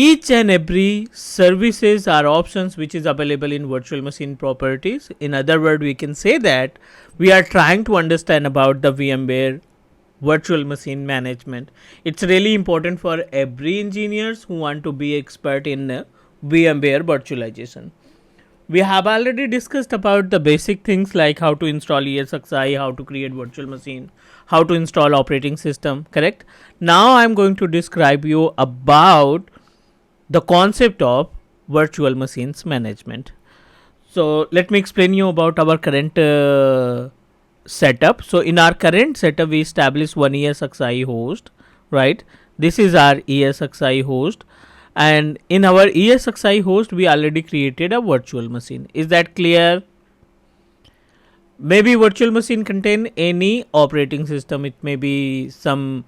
each and every services or options which is available in virtual machine properties. In other words, we can say that we are trying to understand about the VMware virtual machine management. It's really important for every engineers who want to be expert in VMware virtualization. We have already discussed about the basic things like how to install ESXi, how to create virtual machine, how to install operating system, correct? Now I'm going to describe you about the concept of virtual machines management. So let me explain you about our current setup. So in our current setup, we establish one ESXi host, right? This is our ESXi host, and in our ESXi host, we already created a virtual machine. Is that clear? Maybe virtual machine contain any operating system. It may be some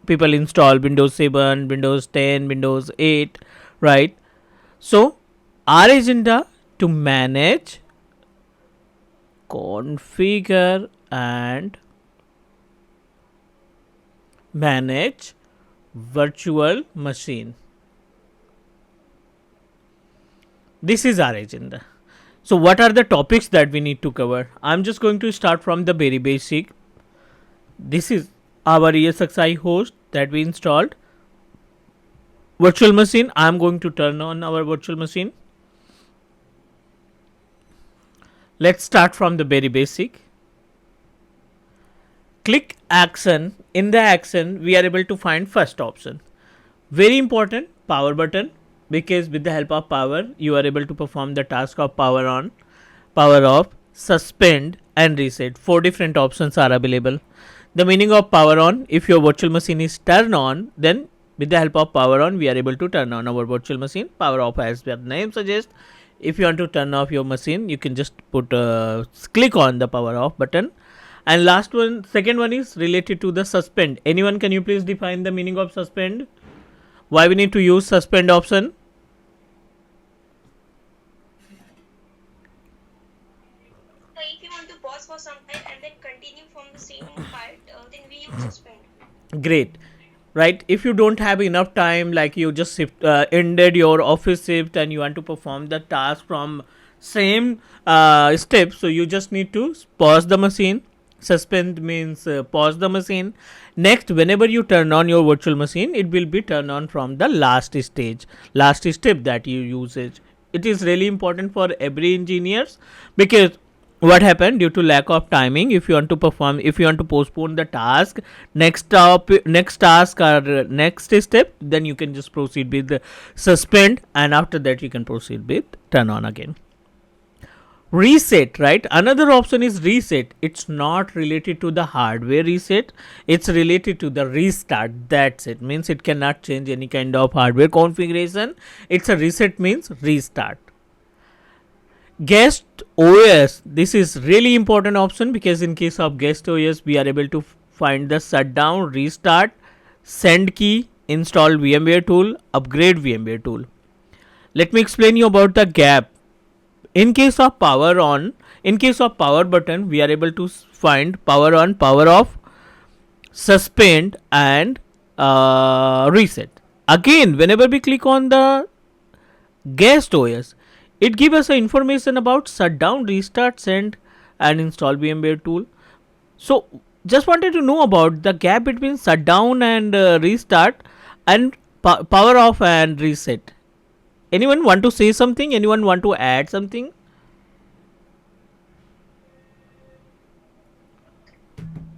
people install Windows 7, Windows 10, Windows 8, right? So our agenda to manage, configure and manage virtual machine. This is our agenda. So what are the topics that we need to cover? I'm just going to start from the very basic. This is our ESXi host that we installed. Virtual machine, I'm going to turn on our virtual machine. Let's start from the very basic. Click action. In the action, we are able to find first option. Very important, power button, because with the help of power, you are able to perform the task of power on, power off, suspend and reset. 4 different options are available. The meaning of power on, if your virtual machine is turned on, then with the help of power on, we are able to turn on our virtual machine. Power off, as the name suggests, if you want to turn off your machine, you can just click on the power off button. And last one, second one is related to the suspend. Anyone, can you please define the meaning of suspend? Why we need to use suspend option? So if you want to pause for some time and then continue from the same part, then we use suspend. Great. Right, if you don't have enough time, like you just ended your office shift and you want to perform the task from same step, so you just need to pause the machine. Suspend means pause the machine. Next, whenever you turn on your virtual machine, it will be turned on from the last stage, last step that you use it. It is really important for every engineers, because what happened due to lack of timing, if you want to perform, if you want to postpone the task, next task or next step, then you can just proceed with the suspend, and after that you can proceed with turn on again. Reset, right? Another option is reset. It's not related to the hardware reset, it's related to the restart. That's it, means it cannot change any kind of hardware configuration. It's a reset, means restart. Guest OS, this is really important option, because in case of guest OS, we are able to find the shutdown, restart, send key, install VMware tool, upgrade VMware tool. Let me explain you about the gap. In case of power on, in case of power button, we are able to find power on, power off, suspend and reset. Again, whenever we click on the guest OS, it gives us information about shutdown, restart, send and install VMware tool. So just wanted to know about the gap between shutdown and restart and power off and reset. Anyone want to say something? Anyone want to add something?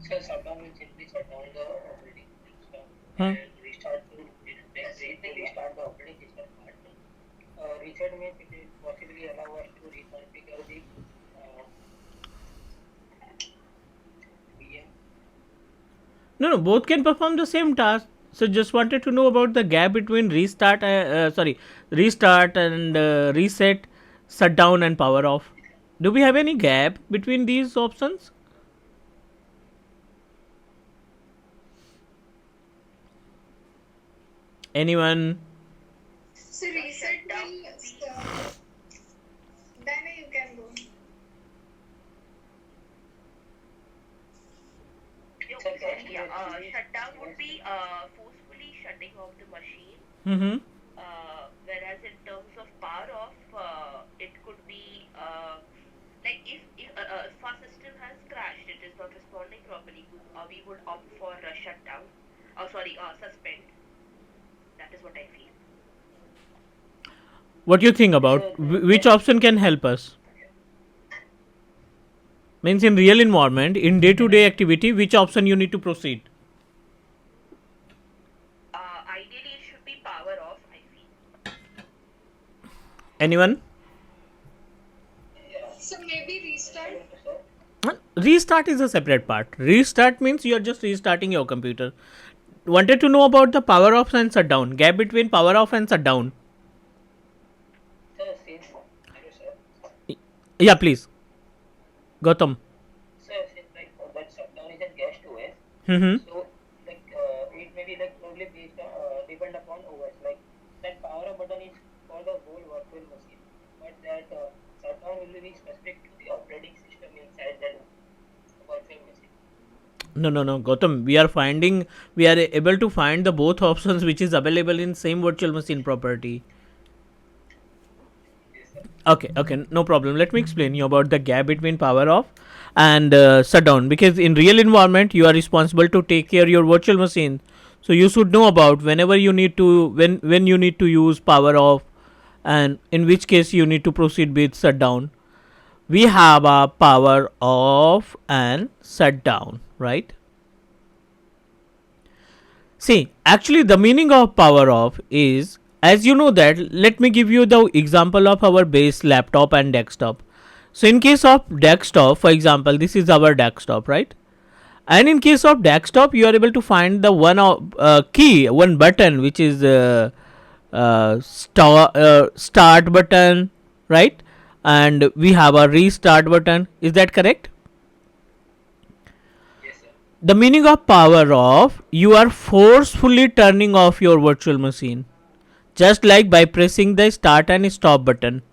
So shutdown will simply shut down the operating system Hmm. and restart to restart the operating system part. Reset means it will possibly allow us to reconfigure the VM. No, both can perform the same task. So just wanted to know about the gap between restart and reset, shutdown and power off. Do we have any gap between these options? Anyone? So reset will then you can go. So Okay, sorry. Yeah. Shutdown would be forcefully shutting off the machine. Mm-hmm. Whereas in terms of power off, it could be like if our system has crashed, it is not responding properly, we would opt for shutdown. Oh, sorry, suspend. That is what I feel. What do you think about So which option can help us? Means in real environment, in day-to-day activity, which option you need to proceed? Ideally, it should be power off, I feel. Anyone? yeah, So maybe I restart. want to say Restart is a separate part. Restart means you are just restarting your computer. Wanted to know about the power off and shutdown. Gap between power off and shutdown. so since hello sir. Yeah, please. Gautam. So since like that shutdown is in guest OS, Mm-hmm. so like it may be like probably based on depend upon OS. Like that power up button is for the whole virtual machine, but that shutdown will be specific to the operating system inside that virtual machine. No. Gautam, we are able to find the both options which is available in same virtual machine property. Yes sir. Okay, no problem. Let me explain you about the gap between power off and shutdown. Because in real environment, you are responsible to take care your virtual machine. So you should know about whenever you need to when you need to use power off, and in which case you need to proceed with shutdown. We have a power off and shutdown, right? See, actually, the meaning of power off is, as you know that, let me give you the example of our base laptop and desktop. So, in case of desktop, for example, this is our desktop, right? And in case of desktop, you are able to find the key, one button, which is start button, right? And we have a restart button. Is that correct? Yes sir. The meaning of power off, you are forcefully turning off your virtual machine, just like by pressing the start and stop button,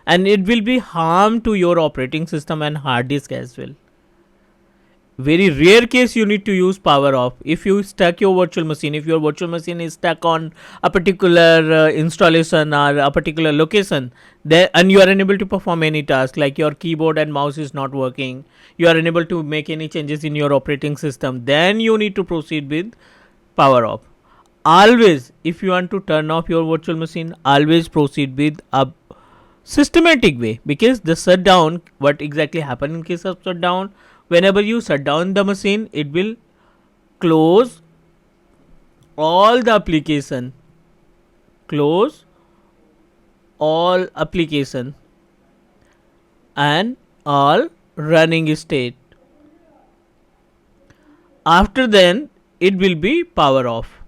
and it will be harm to your operating system and hard disk as well. Very rare case you need to use power off. If you stuck your virtual machine, if your virtual machine is stuck on a particular installation or a particular location there, and you are unable to perform any task, like your keyboard and mouse is not working, you are unable to make any changes in your operating system, then you need to proceed with power off. Always, if you want to turn off your virtual machine, always proceed with a systematic way, because the shutdown, what exactly happen in case of shutdown, whenever you shut down the machine, it will close all the application, close all application and all running state. After then, it will be power off.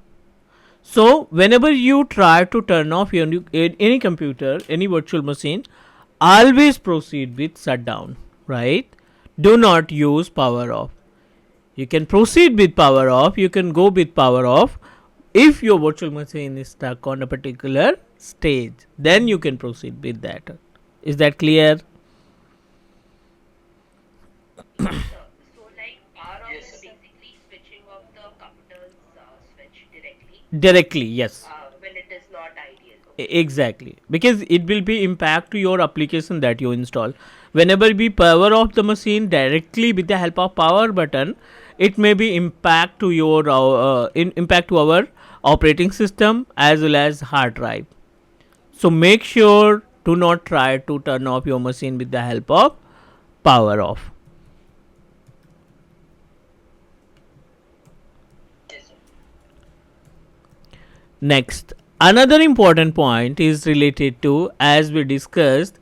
So whenever you try to turn off your any computer, any virtual machine, always proceed with shutdown, right? Do not use power off. You can proceed with power off, you can go with power off if your virtual machine is stuck on a particular stage, then you can proceed with that. Is that clear? Yes, sir. So, like, power off Yes is sir. basically switching off the computer's switch directly Directly, yes. when it is not ideal. Okay. Exactly, because it will be impact to your application that you install. Whenever we power off the machine directly with the help of power button, it may be impact to your impact to our operating system as well as hard drive. So make sure do not try to turn off your machine with the help of power off. Yes sir. Next, another important point is related to, as we discussed,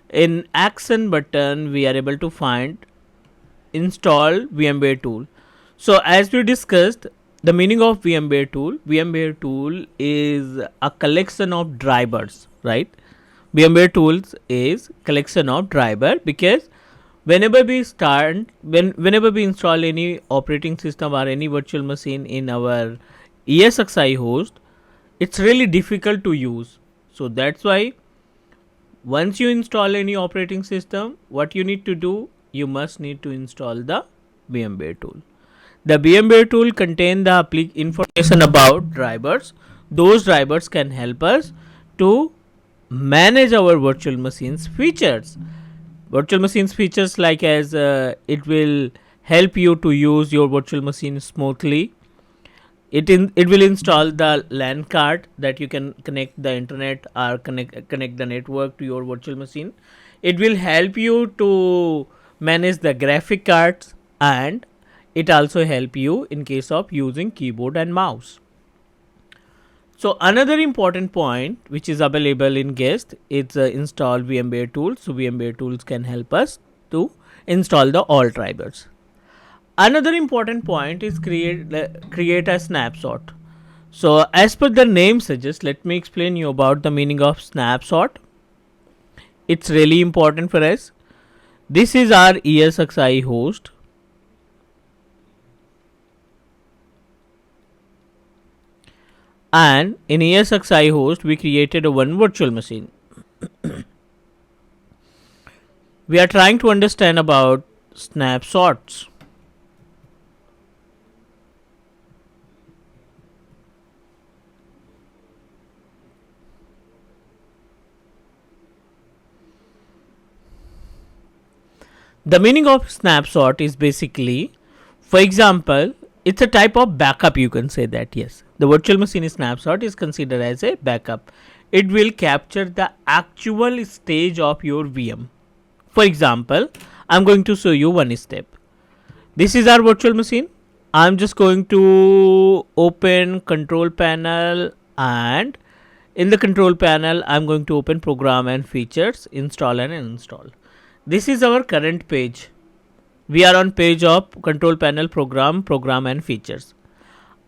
in action button we are able to find install VMware tool. So as we discussed, the meaning of VMware tool is a collection of drivers, right? VMware tools is collection of driver, because whenever we install any operating system or any virtual machine in our ESXi host, it's really difficult to use. So that's why once you install any operating system, what you need to do, you must need to install the VMware tool. The VMware tool contain the information about drivers. those drivers can help us to manage our virtual machines features. Virtual machines features like as it will help you to use your virtual machine smoothly. It will install the LAN card that you can connect the internet or connect the network to your virtual machine. It will help you to manage the graphic cards, and it also help you in case of using keyboard and mouse. So another important point which is available in guest is install VMware tools. So VMware tools can help us to install the all drivers. Another important point is create a snapshot. So as per the name suggests, let me explain you about the meaning of snapshot. It's really important for us. This is our I-SCSI host. And in I-SCSI host, we created a one virtual machine. We are trying to understand about snapshots. The meaning of snapshot is basically, for example, it's a type of backup. You can say that yes, the virtual machine snapshot is considered as a backup. It will capture the actual stage of your VM. For example, I'm going to show you one step. This is our virtual machine. I'm just going to open control panel, and in the control panel I'm going to open program and features, install and uninstall. This is our current page. We are on page of control panel, program and features.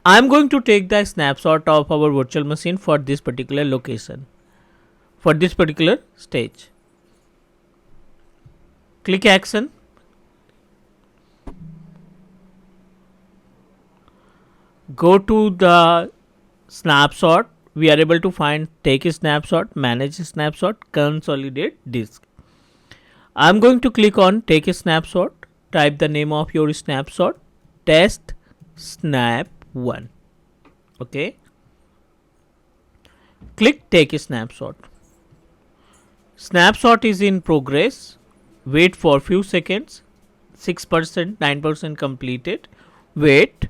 I'm going to take the snapshot of our virtual machine for this particular location, for this particular stage. Click action. Go to the snapshot. We are able to find take a snapshot, manage a snapshot, consolidate disk. I'm going to click on take a snapshot. Type the name of your snapshot, test snap 1. Okay. Click take a snapshot. Snapshot is in progress. Wait for few seconds. 6%, 9% completed. Wait.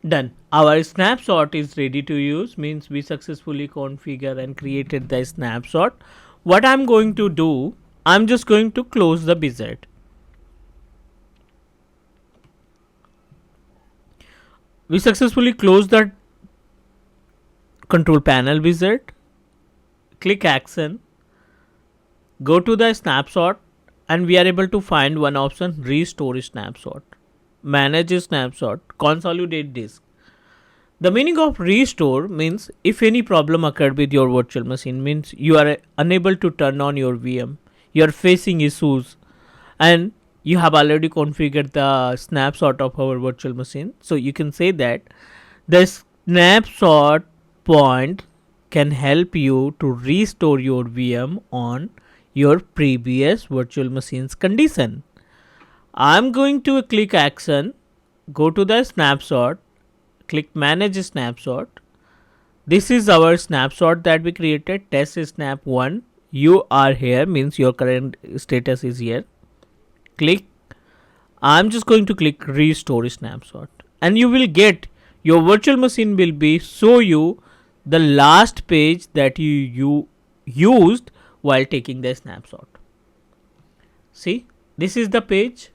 Done. Our snapshot is ready to use, means we successfully configure and created the snapshot. What I'm going to do, I'm just going to close the wizard. We successfully closed the control panel wizard. Click action. Go to the snapshot, and we are able to find one option, restore snapshot, manage snapshot, consolidate disk. The meaning of restore means if any problem occurred with your virtual machine, means you are unable to turn on your VM, you are facing issues, and you have already configured the snapshot of our virtual machine. So you can say that the snapshot point can help you to restore your VM on your previous virtual machine's condition. I'm going to click action, go to the snapshot, click manage snapshot. This is our snapshot that we created, test snap 1. You are here, means your current status is here. Click. I'm just going to click restore snapshot, and you will get your virtual machine will be show you the last page that you used while taking the snapshot. See, this is the page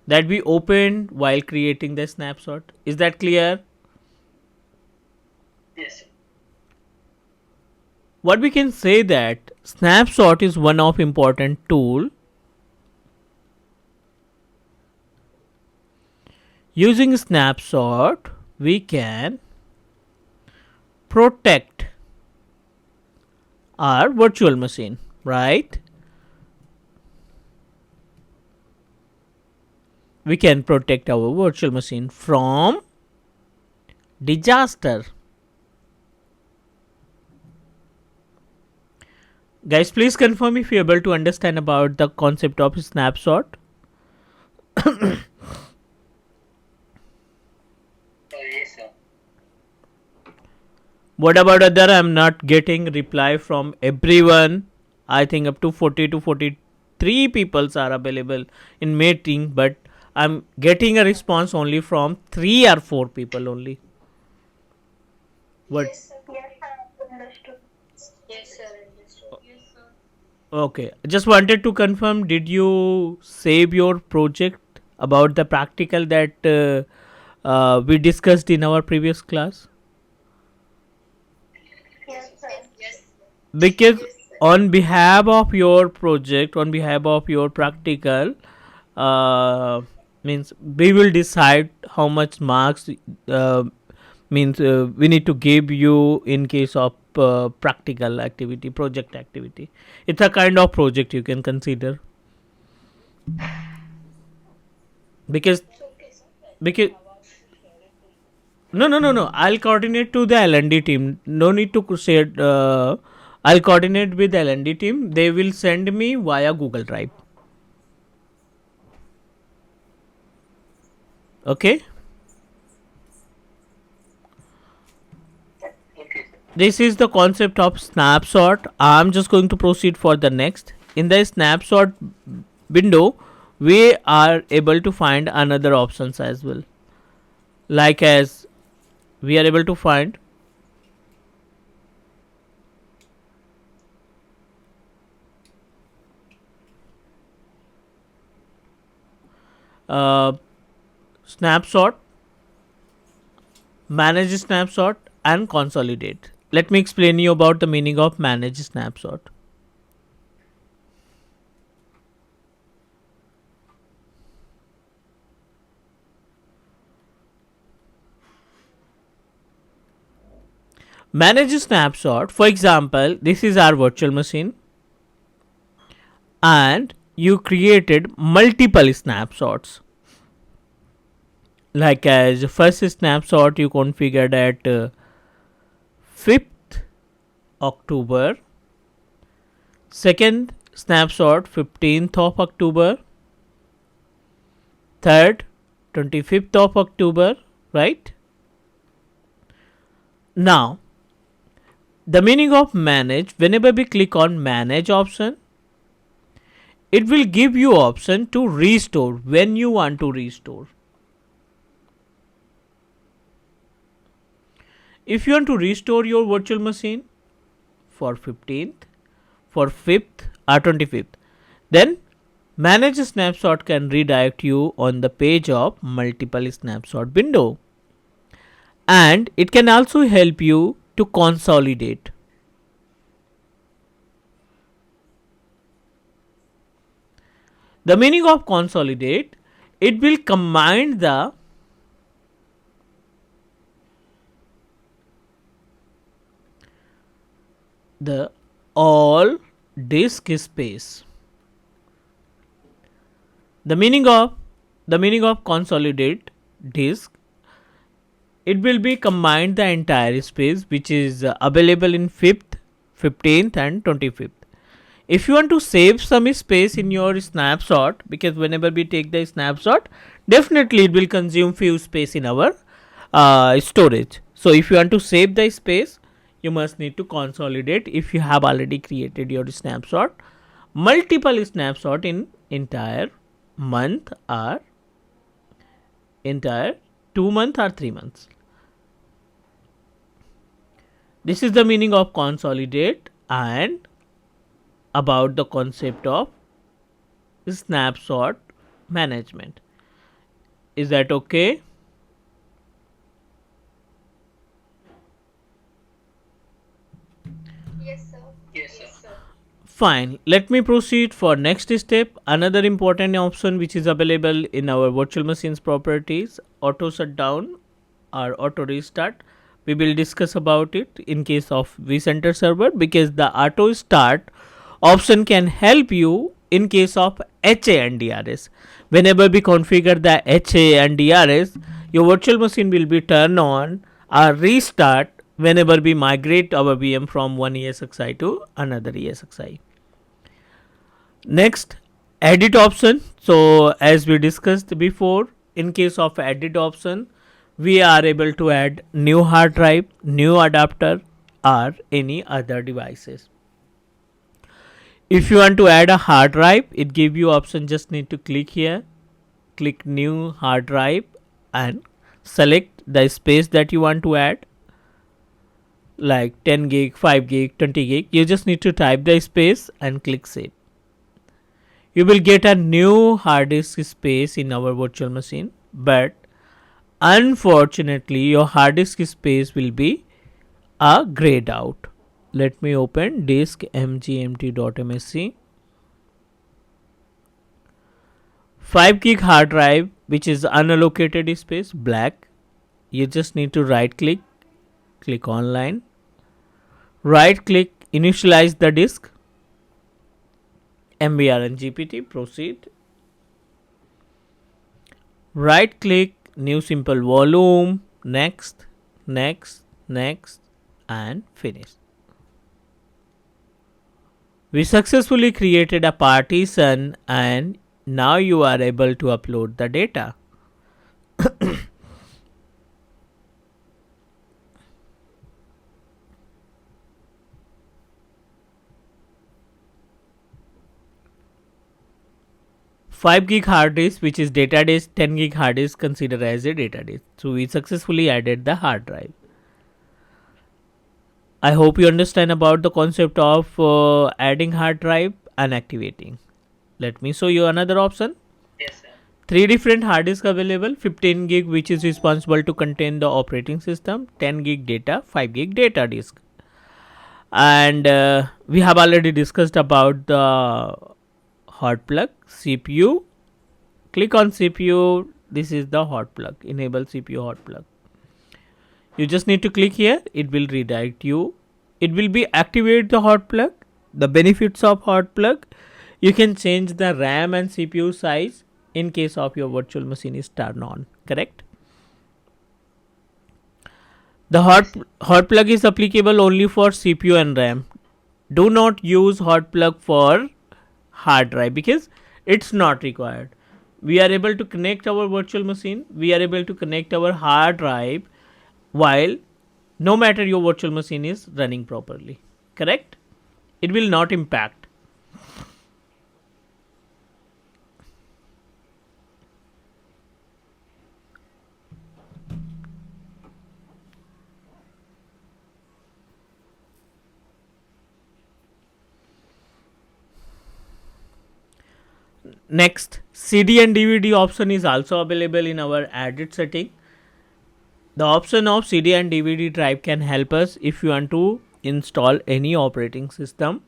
that we opened while creating the snapshot. Is that clear? Yes. What we can say that snapshot is one of important tool. Using snapshot, we can protect our virtual machine, right? We can protect our virtual machine from disaster. Guys, please confirm if you're able to understand about the concept of snapshot. Yes, sir. What about other? I'm not getting reply from everyone. I think up to 40 to 43 people are available in meeting, but I'm getting a response only from 3 or 4 people only. What? Yes, sir. Understood. Yes, sir. Understood. Yes, sir. Okay. Just wanted to confirm, did you save your project about the practical that we discussed in our previous class? Yes, sir. Yes. Because Yes, sir. on behalf of your project, on behalf of your practical, uh, means we will decide how much marks, means we need to give you in case of practical activity, project activity. It's a kind of project you can consider, because It's okay, sir. because no, I'll coordinate to the L&D team. No need to share. I'll coordinate with the L&D team. They will send me via Google Drive. Okay. Okay, sir. This is the concept of snapshot. I'm just going to proceed for the next. In the snapshot window, we are able to find another options as well. Like as we are able to find uh, snapshot, manage snapshot, and consolidate. Let me explain you about the meaning of manage snapshot. Manage snapshot. For example, this is our virtual machine, and you created multiple snapshots. Like as first snapshot you configured at 5th October, second snapshot 15th of October, third 25th of October, right? Now, the meaning of manage, whenever we click on manage option, it will give you option to restore when you want to restore. If you want to restore your virtual machine for 15th, for 5th or 25th, then manage snapshot can redirect you on the page of multiple snapshot window, and it can also help you to consolidate. The meaning of consolidate, it will combine the all disk space. The meaning of consolidate disk, it will be combined the entire space which is available in 5th, 15th and 25th. If you want to save some space in your snapshot, because whenever we take the snapshot, definitely it will consume few space in our storage. So if you want to save the space, you must need to consolidate. If you have already created your snapshot, multiple snapshot in entire month or entire 2 months or 3 months. This is the meaning of consolidate and about the concept of snapshot management. Is that okay? Yes, sir. Yes, sir. Yes, sir. Fine. Let me proceed for next step. Another important option which is available in our virtual machines properties, auto shutdown or auto restart We will discuss about it in case of vCenter server, because the auto start option can help you in case of HA and DRS. Whenever we configure the HA and DRS, your virtual machine will be turned on or restart whenever we migrate our VM from one ESXi to another ESXi. Next, edit option. So as we discussed before, in case of edit option, we are able to add new hard drive, new adapter, or any other devices. If you want to add a hard drive, it give you option. Just need to click here, click new hard drive, and select the space that you want to add, like 10 gig, 5 gig, 20 gig. You just need to type the space and click save. You will get a new hard disk space in our virtual machine, but unfortunately your hard disk space will be grayed out. Let me open disk mgmt.msc. 5 gig hard drive, which is unallocated space, black. You just need to right click, click online, right click, initialize the disk, MBR and GPT, proceed. Right click, new simple volume, next, next, next, and finish. We successfully created a partition, and now you are able to upload the data. 5 gig hard disk, which is data disk, 10 gig hard disk considered as a data disk. So we successfully added the hard drive. I hope you understand about the concept of adding hard drive and activating. Let me show you another option. Yes, sir. 3 different hard disk available. 15 gig, which is responsible to contain the operating system, 10 gig data, 5 gig data disk. And we have already discussed about the hot plug CPU. Click on CPU. This is the hot plug. Enable CPU hot plug. You just need to click here. It will redirect you. It will be activate the hot plug. The benefits of hot plug: you can change the RAM and CPU size in case of your virtual machine is turned on. Correct? The hot plug is applicable only for CPU and RAM. Do not use hot plug for hard drive because it's not required. We are able to connect our virtual machine. We are able to connect our hard drive while no matter your virtual machine is running properly. Correct? It will not impact. Next, CD and DVD option is also available in our added setting. The option of CD and DVD drive can help us if you want to install any operating system.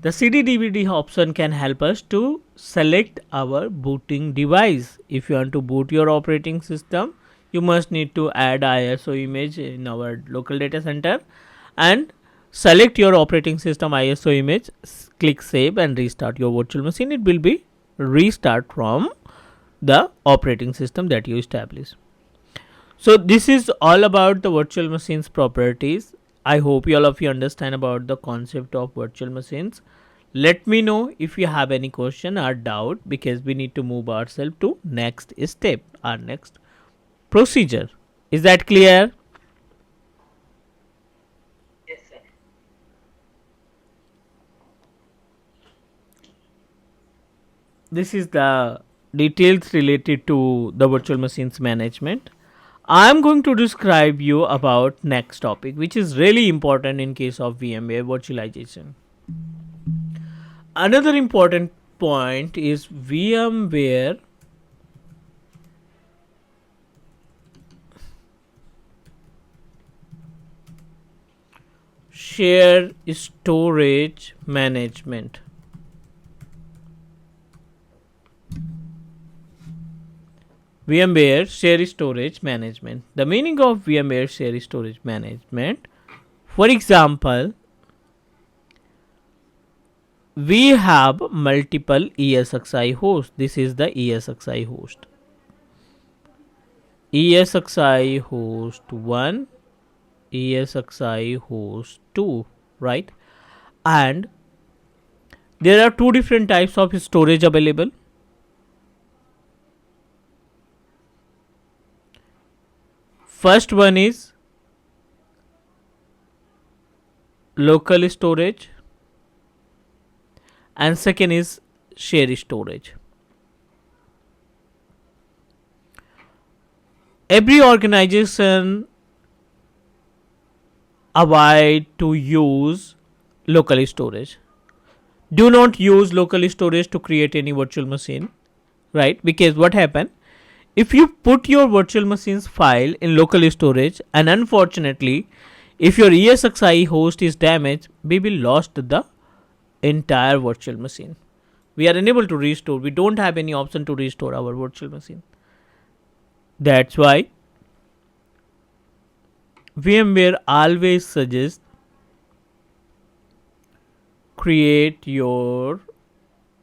The CD DVD option can help us to select our booting device. If you want to boot your operating system, you must need to add ISO image in our local data center and select your operating system ISO image, click save and restart your virtual machine. It will be restart from the operating system that you establish. So this is all about the virtual machines properties. I hope all of you understand about the concept of virtual machines. Let me know if you have any question or doubt, because we need to move ourselves to next step, our next procedure. Is that clear? Yes, sir. This is the details related to the virtual machines management. I am going to describe you about next topic, which is really important in case of VMware virtualization. Another important point is VMware share storage management. VMware Share Storage Management. The meaning of VMware Share Storage Management, for example, we have multiple ESXi hosts. This is the ESXi host. ESXi host 1, ESXi host 2, right? And there are two different types of storage available. First one is local storage, and second is share storage. Every organization avoid to use local storage. Do not use local storage to create any virtual machine, right? Because what happen, if you put your virtual machine's file in local storage, and unfortunately if your ESXi host is damaged, we will lost the entire virtual machine. We are unable to restore. We don't have any option to restore our virtual machine. That's why VMware always suggests create your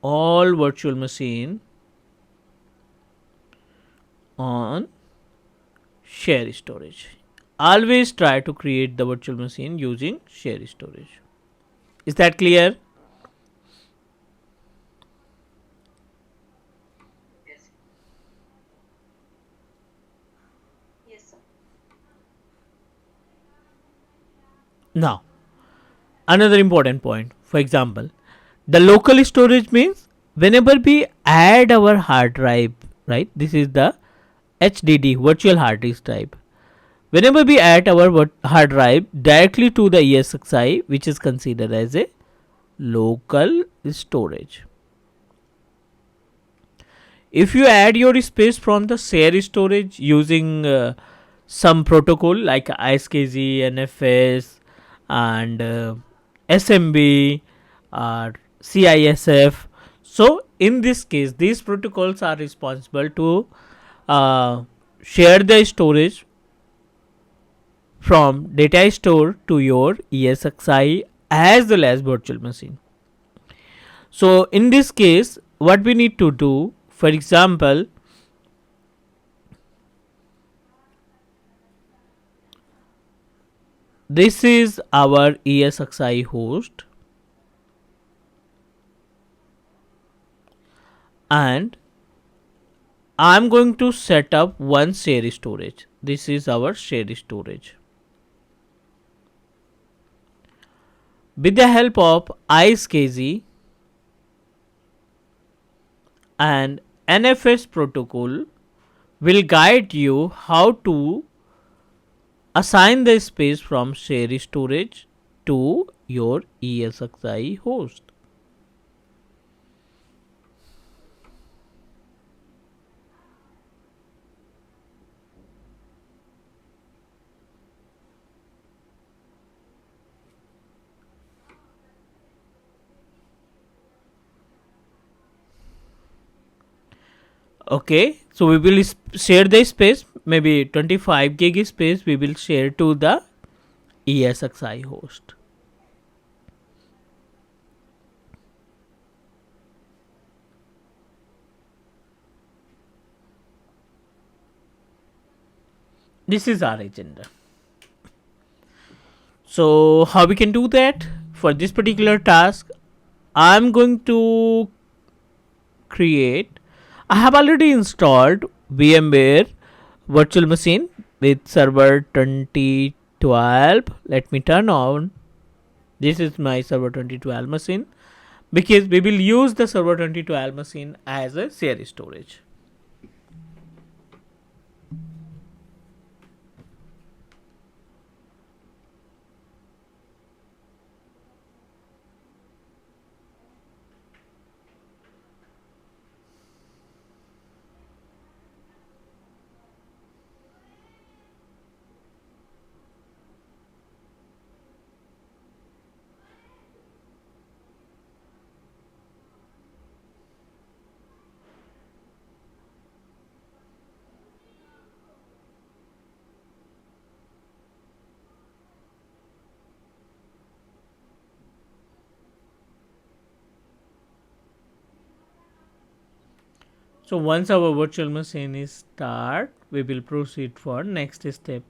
all virtual machine on share storage. Always try to create the virtual machine using share storage. Is that clear? Yes. Yes, sir. Now, another important point. For example, the local storage means whenever we add our hard drive, right? This is the HDD, virtual hard disk drive. Whenever we add our hard drive directly to the ESXi, which is considered as a local storage. If you add your space from the share storage using some protocol like I-SCSI, NFS, and SMB or CISF, so in this case these protocols are responsible to share the storage from data store to your ESXi as well as virtual machine. So in this case, what we need to do, for example, this is our ESXi host, and I'm going to set up one share storage. This is our share storage. With the help of I-SCSI and NFS protocol, will guide you how to assign the space from share storage to your ESXi host. Okay, so we will share the space, maybe 25 gig space we will share to the ESXi host. This is our agenda. So how we can do that? For this particular task, I'm going to create, I have already installed VMware virtual machine with server 2012. Let me turn on. This is my server 2012 machine, because we will use the server 2012 machine as a share storage. So once our virtual machine is start, we will proceed for next step.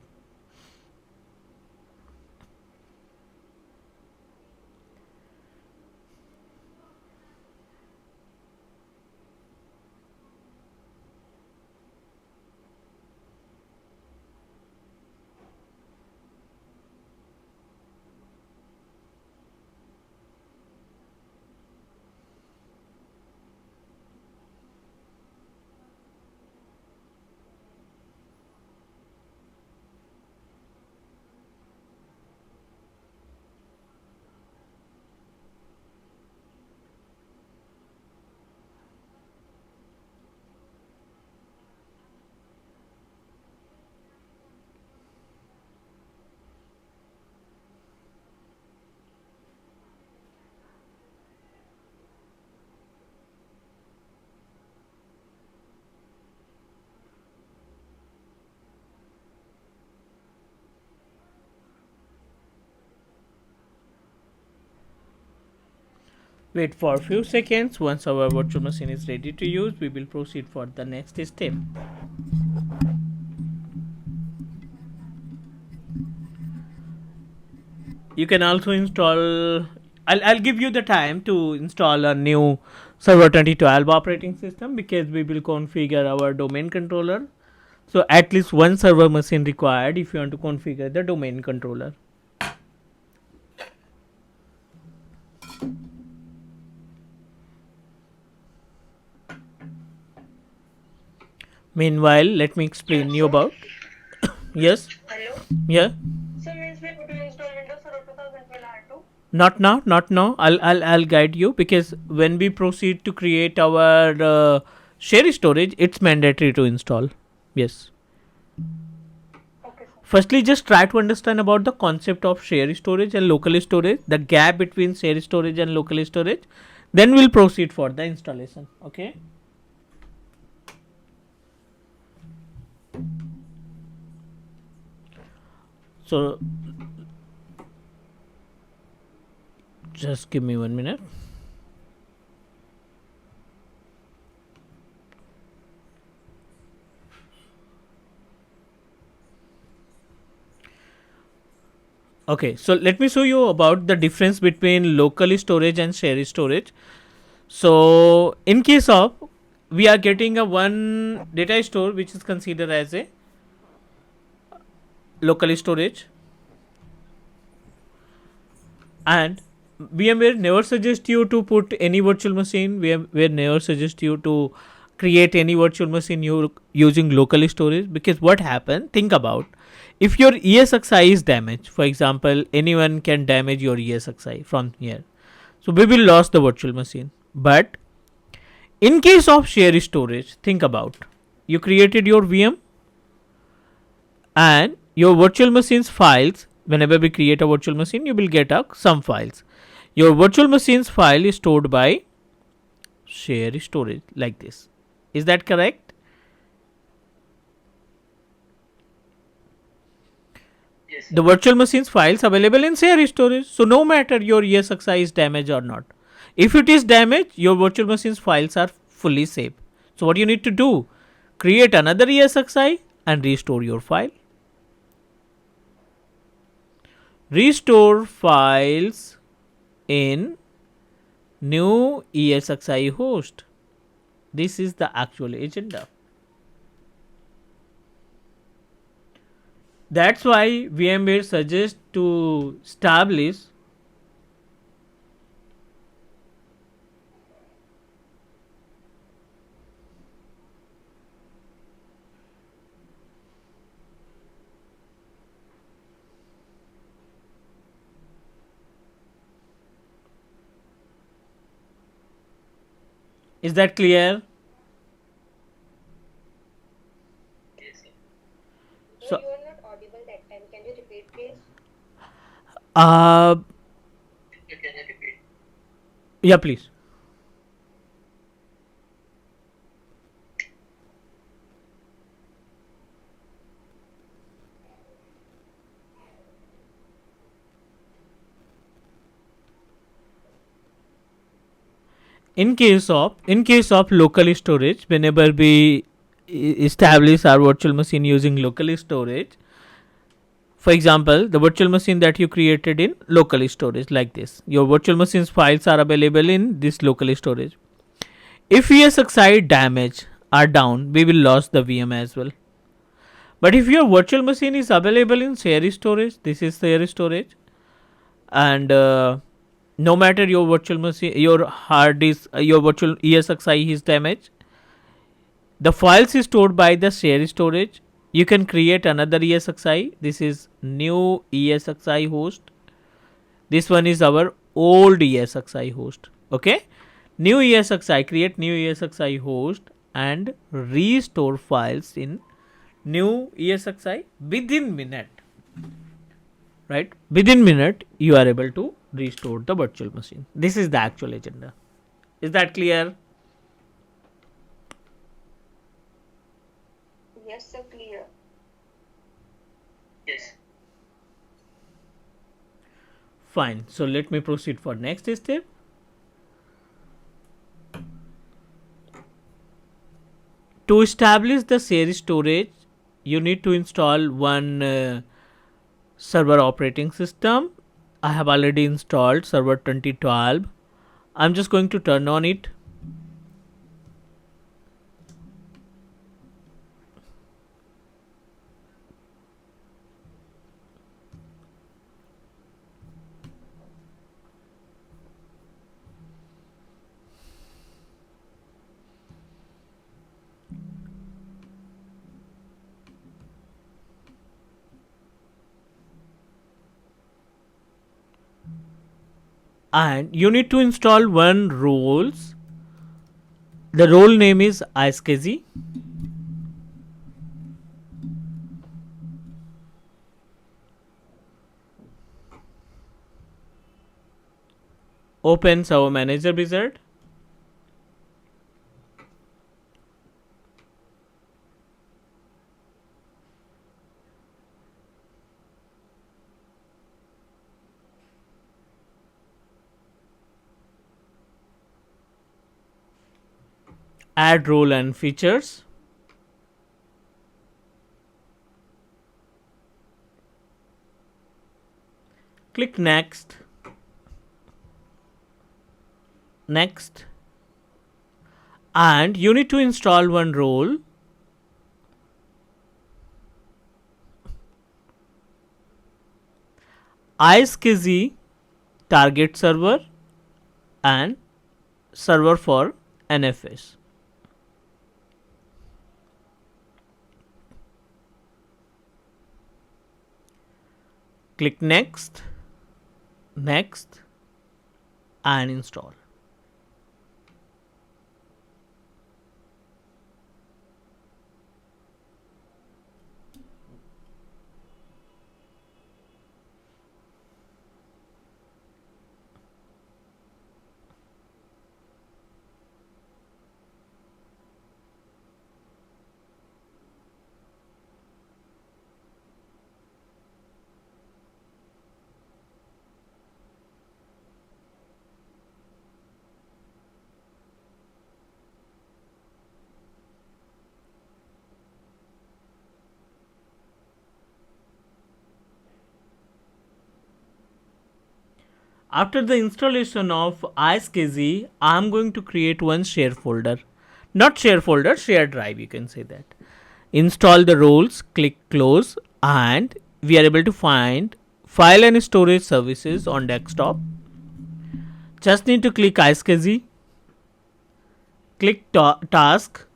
Wait for a few seconds. Once our virtual machine is ready to use, we will proceed for the next step. You can also install. I'll give you the time to install a new server 2012 operating system, because we will configure our domain controller. So at least one server machine required if you want to configure the domain controller. Meanwhile, let me explain you So, about. Yes. hello. Yeah. So means we have to install Windows Server 2012 R2. Not now, not now. I'll guide you, because when we proceed to create our share storage, it's mandatory to install. Yes. Okay, sir. Firstly, just try to understand about the concept of share storage and local storage, the gap between share storage and local storage. Then we'll proceed for the installation. Okay. So just give me 1 minute. Okay, so let me show you about the difference between local storage and share storage. So in case of, we are getting a one data store which is considered as a local storage, and VMware never suggests you to put any virtual machine. VMware never suggests you to create any virtual machine you using local storage, because what happened? Think about, if your ESXi is damaged, for example, anyone can damage your ESXi from here. So we will lose the virtual machine. But in case of share storage, think about, you created your VM and your virtual machine's files. Whenever we create a virtual machine, you will get some files. Your virtual machine's file is stored by share storage like this. Is that correct? Yes, The sir. virtual machine's files available in share storage. So no matter your ESXi is damaged or not, if it is damaged, your virtual machine's files are fully safe. So what you need to do? Create another ESXi and restore your file. Restore files in new ESXi host. This is the actual agenda. That's why VMware suggests to establish Is that clear? Yes, sir. No, So, you are not audible that time. Can you repeat, please? uh, You can repeat. yeah, please. in case of local storage, whenever we establish our virtual machine using local storage, for example, the virtual machine that you created in local storage, like this, your virtual machine's files are available in this local storage. If VSXi damage are down, we will lose the VM as well. But if your virtual machine is available in share storage, this is share storage, and no matter your virtual machine, your hard disk, your virtual ESXi is damaged, the files is stored by the share storage. You can create another ESXi. This is new ESXi host. This one is our old ESXi host. Okay, new ESXi, create new ESXi host and restore files in new ESXi within minute. Right, within minute you are able to restore the virtual machine. This is the actual agenda. Is that clear? Yes, sir, clear. Yes. Fine. So let me proceed for next step. To establish the share storage, you need to install one server operating system. I have already installed server 2012. I'm just going to turn on it. And you need to install one roles. The role name is I-SCSI. Open Server Manager wizard. Add role and features. Click next. Next. And you need to install one role. I-SCSI target server and server for NFS. Click next, next, and install. After the installation of I-SCSI, I am going to create one share folder. Not share folder, share drive, you can say that. Install the roles, click close, and we are able to find file and storage services on desktop. Just need to click I-SCSI, click task,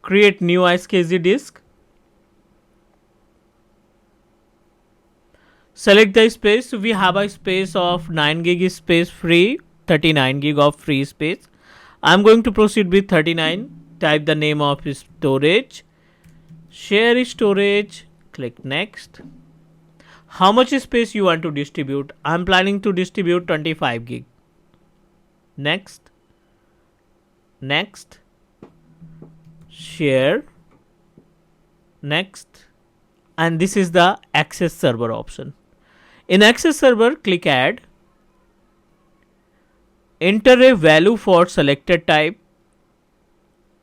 create new I-SCSI disk, select the space. So we have a space of 9 gig space free, 39 gig of free space. I'm going to proceed with 39. Type the name of storage, share storage, click next. How much space you want to distribute? I'm planning to distribute 25 gig. Next, next, share, next, and this is the access server option. In access server, click add. enter a value for selected type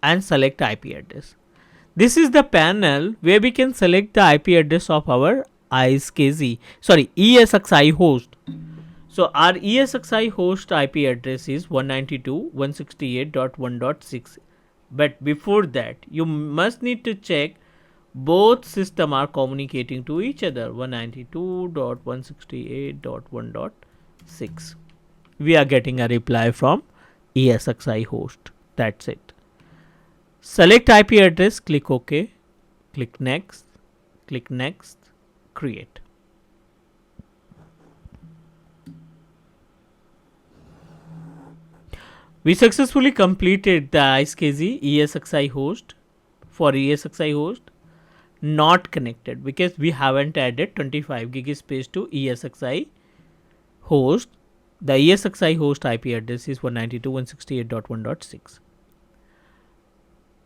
and select IP address. This is the panel where we can select the IP address of our ESXi host. So our ESXi host IP address is 192.168.1.6. But before that, you must need to check both systems are communicating to each other. 192.168.1.6. We are getting a reply from ESXi host. That's it. Select IP address, click OK, click next, create. We successfully completed the I-SCSI ESXi host for ESXi host, not connected because we haven't added 25 gig space to ESXi host. The ESXi host IP address is 192.168.1.6.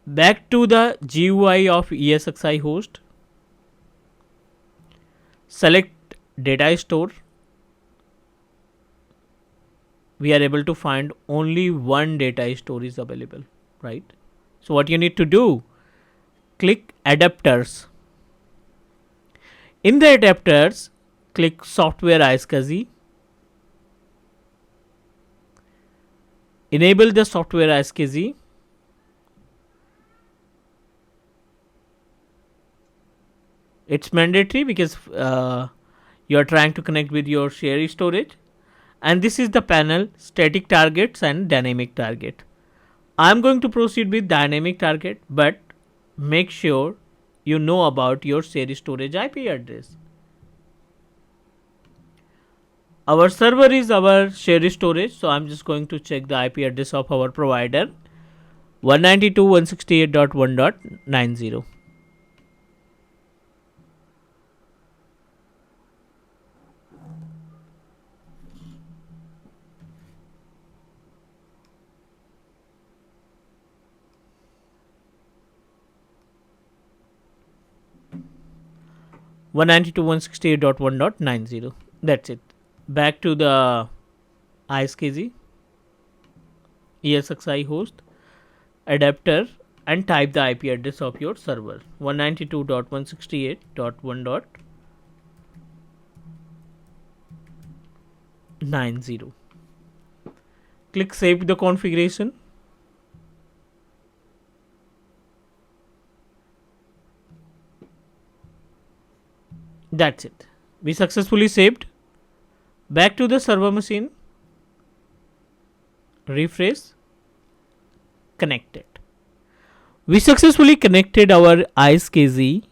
Back to the GUI of ESXi host. Select data store. We are able to find only one data store is available, right? So what you need to do, click adapters. In the adapters, click software I-SCSI. Enable the software I-SCSI. It's mandatory because you are trying to connect with your shared storage. And this is the panel, static targets and dynamic target. I'm going to proceed with dynamic target, but make sure you know about your shared storage IP address. Our server is our shared storage, so I'm just going to check the IP address of our provider, 192.168.1.90. .192.168.1.90. That's it. Back to the I-SCSI ESXi host adapter and type the IP address of your server, 192.168.1.90. Click save the configuration. That's it. We successfully saved. Back to the server machine. Refresh. Connected. We successfully connected our I-SCSI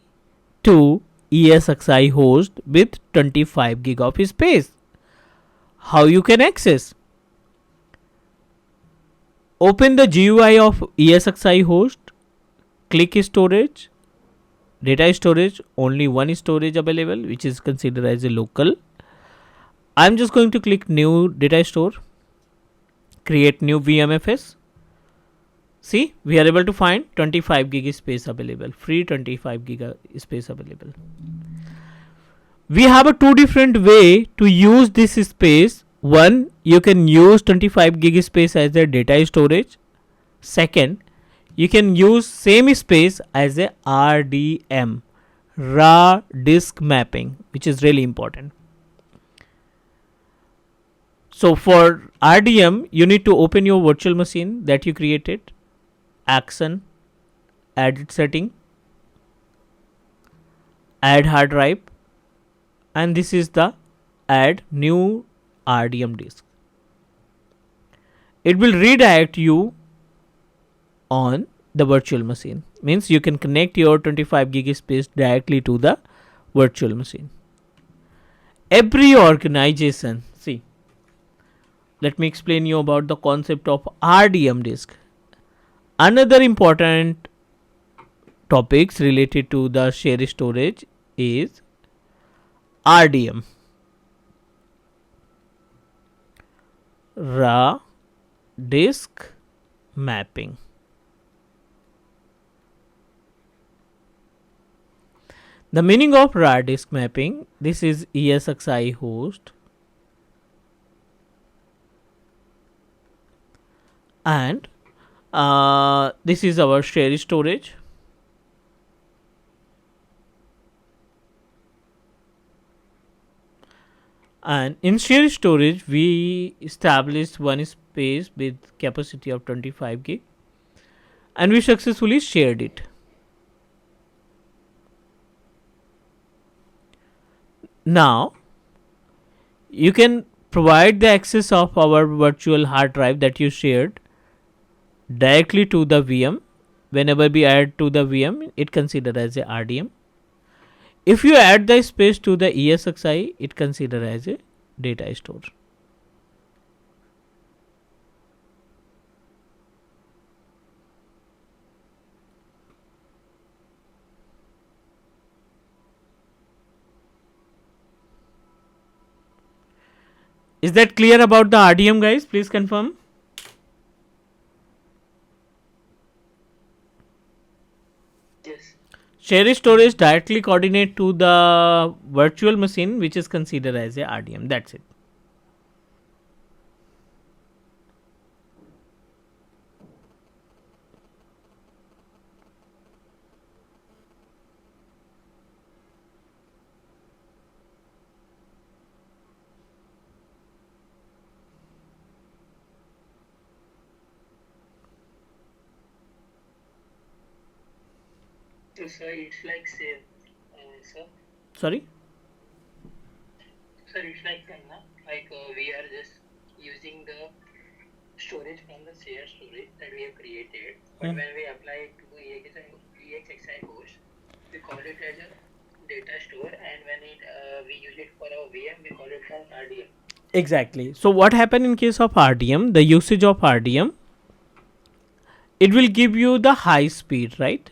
to ESXi host with 25 gig of space. How you can access? Open the GUI of ESXi host. Click storage. Data storage, only one storage available, which is considered as a local. I'm just going to click new data store, create new VMFS. See, we are able to find 25 gig space available, free 25 gig space available. We have a two different way to use this space. One, you can use 25 gig space as a data storage. Second, you can use same space as a RDM, raw disk mapping, which is really important. So for RDM, you need to open your virtual machine that you created, action, edit setting, add hard drive, and this is the add new RDM disk. It will redirect you on the virtual machine, means you can connect your 25 gig space directly to the virtual machine. Every organization, see, let me explain you about the concept of RDM disk. Another important topics related to the shared storage is RDM, raw disk mapping. The meaning of raw disk mapping, this is ESXi host. and this is our share storage. And in share storage, we established one space with capacity of 25 gig, and we successfully shared it. Now you can provide the access of our virtual hard drive that you shared directly to the VM. Whenever we add to the VM, it considered as a RDM. If you add the space to the I-SCSI, it considered as a data store. Is that clear about the RDM, guys? Please confirm. Yes. Share storage directly coordinate to the virtual machine, which is considered as a RDM. That's it. So, sir, it's like same. Sir, Sorry. sir, it's like same, na? Like we are just using the storage from the shared storage that we have created. But when we apply it to EXXI host, we call it as a data store, and when we use it for our VM, we call it as RDM. Exactly. So what happened in case of RDM? The usage of RDM, it will give you the high speed, right?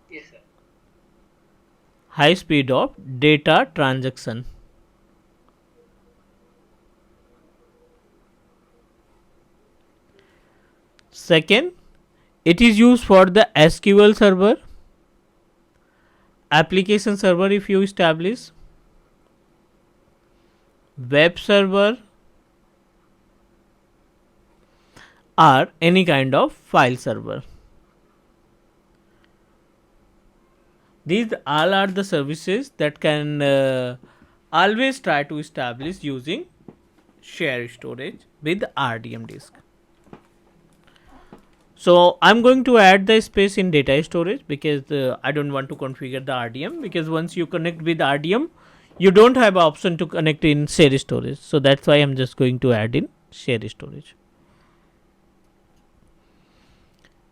Yes, sir. High speed of data transaction. Second, it is used for the SQL server, application server if you establish, web server, or any kind of file server. These all are the services that can always try to establish using share storage with RDM disk. So I'm going to add the space in data storage because I don't want to configure the RDM, because once you connect with RDM, you don't have option to connect in share storage. So that's why I'm just going to add in share storage.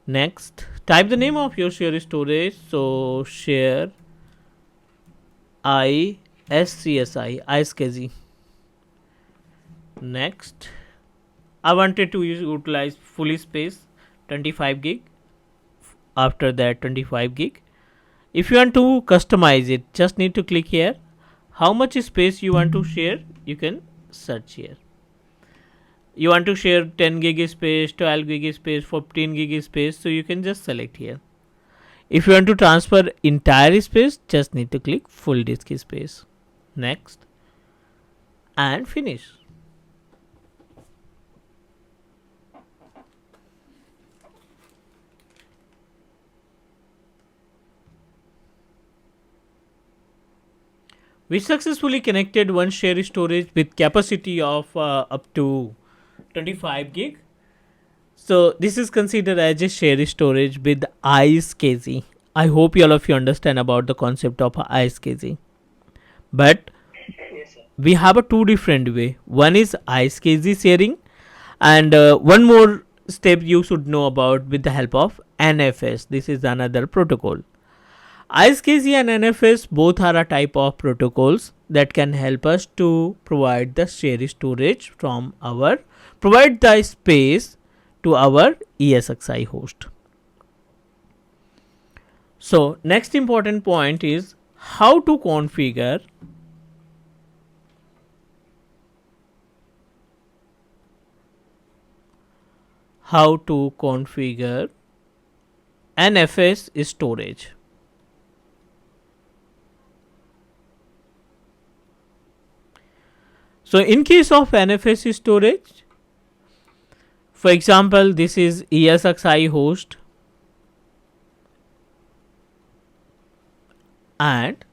Next, type the name of your share storage. So share I-SCSI, I-SCSI. Next, I wanted to utilize fully space 25 gig. After that 25 gig. If you want to customize it, just need to click here. How much space you want to share, you can search here. You want to share 10 gig space, 12 gig space, 15 gig space, so you can just select here. If you want to transfer entire space, just need to click full disk space. Next, and finish. We successfully connected one share storage with capacity of up to 25 gig. So this is considered as a share storage with I-SCSI. I hope all of you understand about the concept of I-SCSI. But Yes, sir. we have a two different way. One is I-SCSI sharing, and one more step you should know about with the help of NFS. This is another protocol. I-SCSI and NFS both are a type of protocols that can help us to provide the share storage from our, provide the space to our I-SCSI host. So next important point is how to configure NFS storage. So in case of NFS storage, For example, this is I-SCSI host, and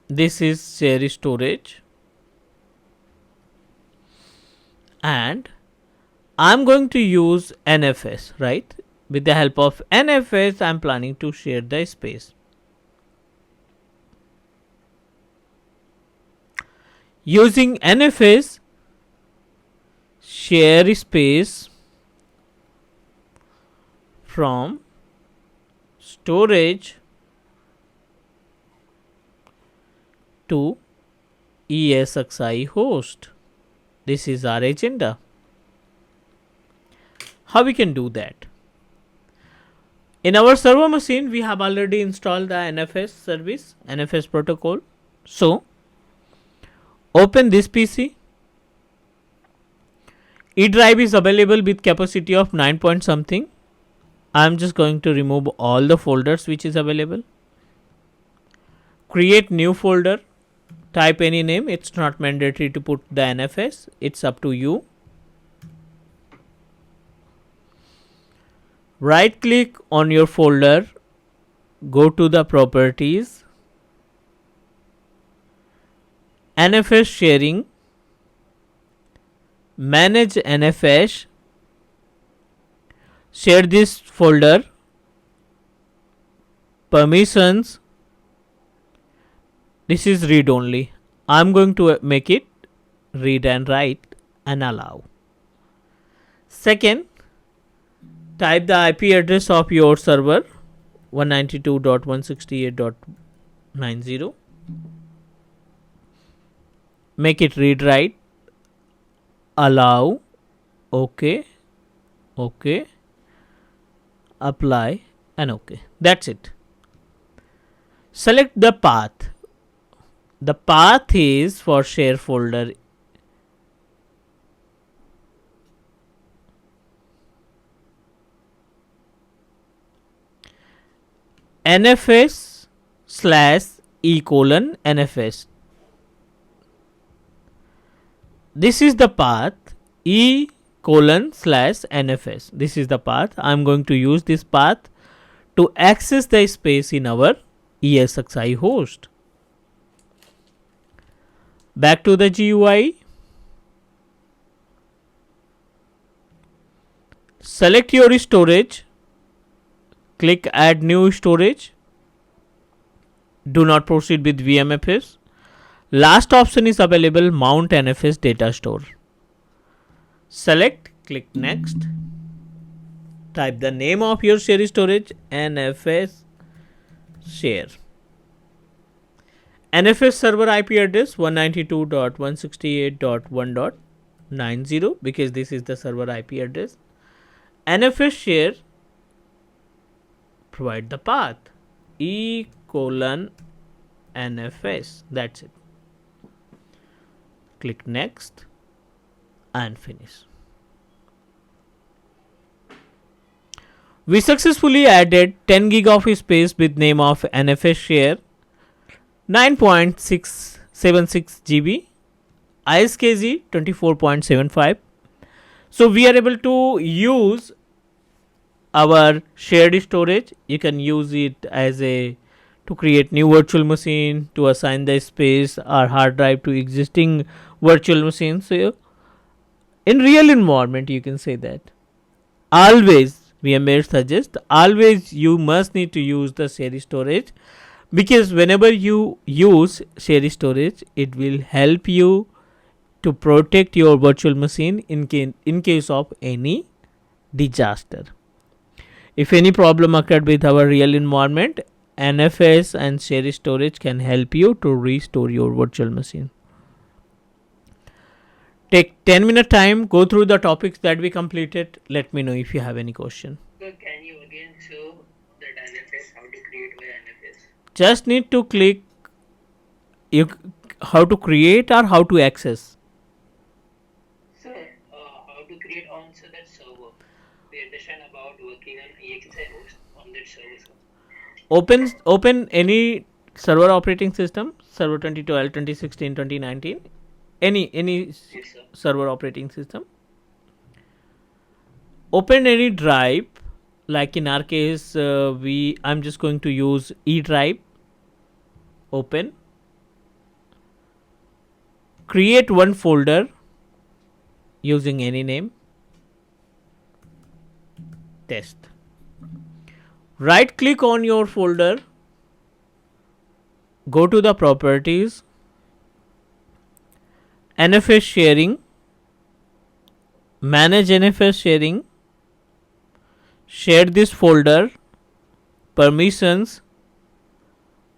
this is share storage, and I'm going to use NFS, right? With the help of NFS, I'm planning to share the space. Using NFS, share space from storage to I-SCSI host. This is our agenda. How we can do that? In our server machine, we have already installed the NFS service, NFS protocol. So, open this PC. E drive is available with capacity of 9 point something. I am just going to remove all the folders which is available. Create new folder. Type any name. It's not mandatory to put the NFS. It's up to you. Right click on your folder. Go to the properties. NFS sharing. Manage NFS. Share this folder. Permissions. This is read only. I'm going to make it read and write and allow. Second, type the IP address of your server 192.168.90. Make it read write. Allow. OK. OK. Apply and OK. That's it. Select the path. The path is for share folder. NFS / NFS. This is the path E:/NFS. This is the path. I am going to use this path to access the space in our I-SCSI host. Back to the GUI. Select your storage. Click add new storage. Do not proceed with VMFS. Last option is available, mount NFS data store. Select, click next. Type the name of your share storage, NFS share. NFS server IP address 192.168.1.90 because this is the server IP address. NFS share, provide the path E:/NFS. That's it. Click next and finish. We successfully added 10 gig of space with name of NFS share, 9.676 GB, I-SCSI 24.75. So we are able to use our shared storage. You can use it as a to create new virtual machine, to assign the space or hard drive to existing virtual machines. So in real environment, you can say that always VMware suggests always you must need to use the share storage, because whenever you use share storage, it will help you to protect your virtual machine in case of any disaster. If any problem occurred with our real environment, NFS and share storage can help you to restore your virtual machine. Take 10-minute time, go through the topics that we completed. Let me know if you have any question. So can you again show that NFS, how to create by NFS? Just need to click how to create or how to access. So how to create on that server. We understand about working on I-SCSI host on that server. Open any server operating system, server 2012, 2016, 2019. any Yes, sir. server operating system. Open any drive, like in our case, we I'm just going to use E drive. Open, create one folder using any name, test. Right click on your folder, go to the properties, NFS sharing, manage NFS sharing, share this folder, permissions,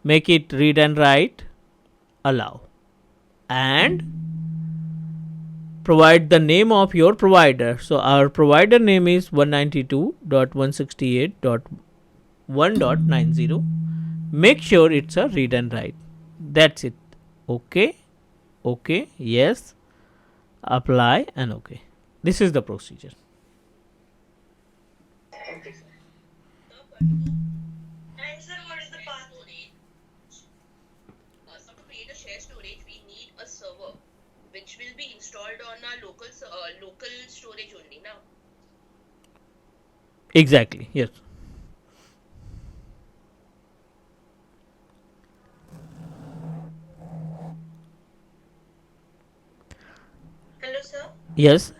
make it read and write, allow, and provide the name of your provider. So our provider name is 192.168.1.90. Make sure it's a read and write. That's it. Okay, okay, yes, apply, and okay. This is the procedure. Okay, sir. And sir, what is the path? So to create a shared storage, we need a server which will be installed on our local storage only now. Exactly, yes. Hello, sir. Yes.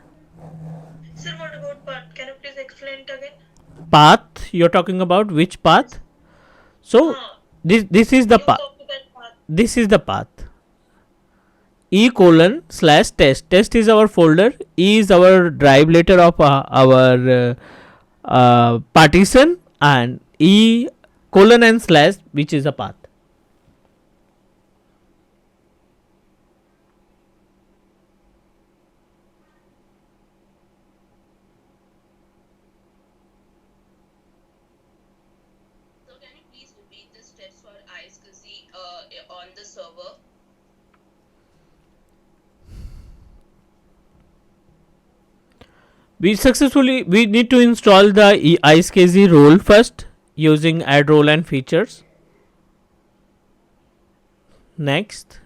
Sir, what about path? Can you please explain it again? Path, you're talking about which path? So this is the You path. copy that path. This is the path. E colon slash test. Test is our folder. E is our drive letter of our partition, and E colon and slash, which is a path. So can you please repeat the steps for I-SCSI on the server? We need to install the I-SCSI role first using add role and features. Next,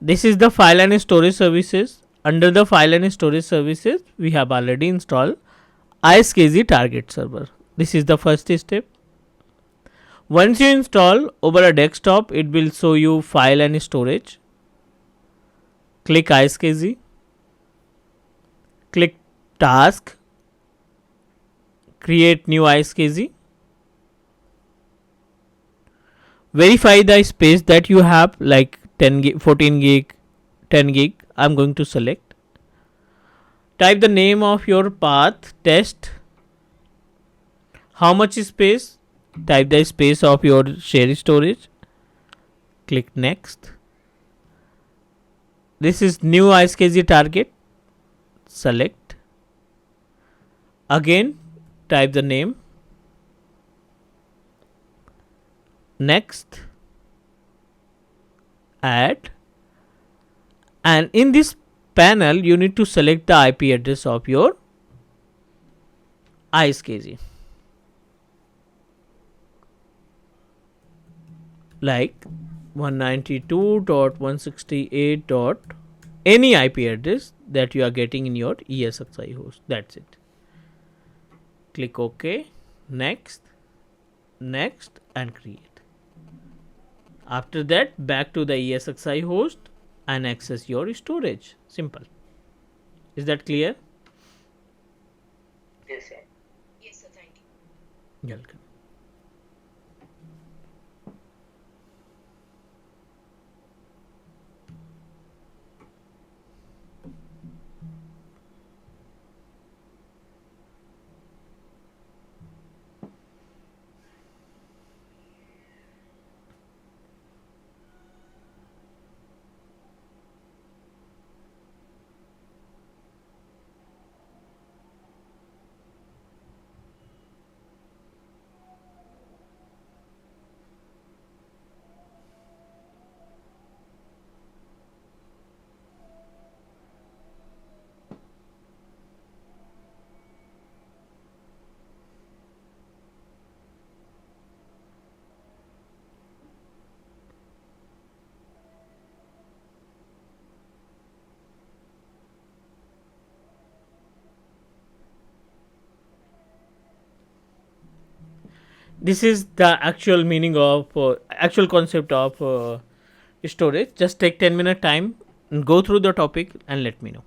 this is the file and storage services. Under the file and storage services, we have already installed I-SCSI target server. This is the first step. Once you install over a desktop, it will show you file and storage. Click I-SCSI. Click task. Create new I-SCSI. Verify the space that you have, like 10 gig, 14 gig, 10 gig. I'm going to select. Type the name of your path, test. How much space? Type the space of your shared storage. Click next. This is new I-SCSI target. Select. Again, type the name. Next. Add. And in this panel, you need to select the IP address of your I-SCSI. Like 192.168. Any IP address that you are getting in your I-SCSI host. That's it. Click OK. Next. Next, and create. After that, back to the I-SCSI host and access your storage. Simple. Is that clear? Yes, sir. Yes, sir. Thank you. Welcome. This is the actual meaning of actual concept of storage. Just take 10-minute time and go through the topic and let me know.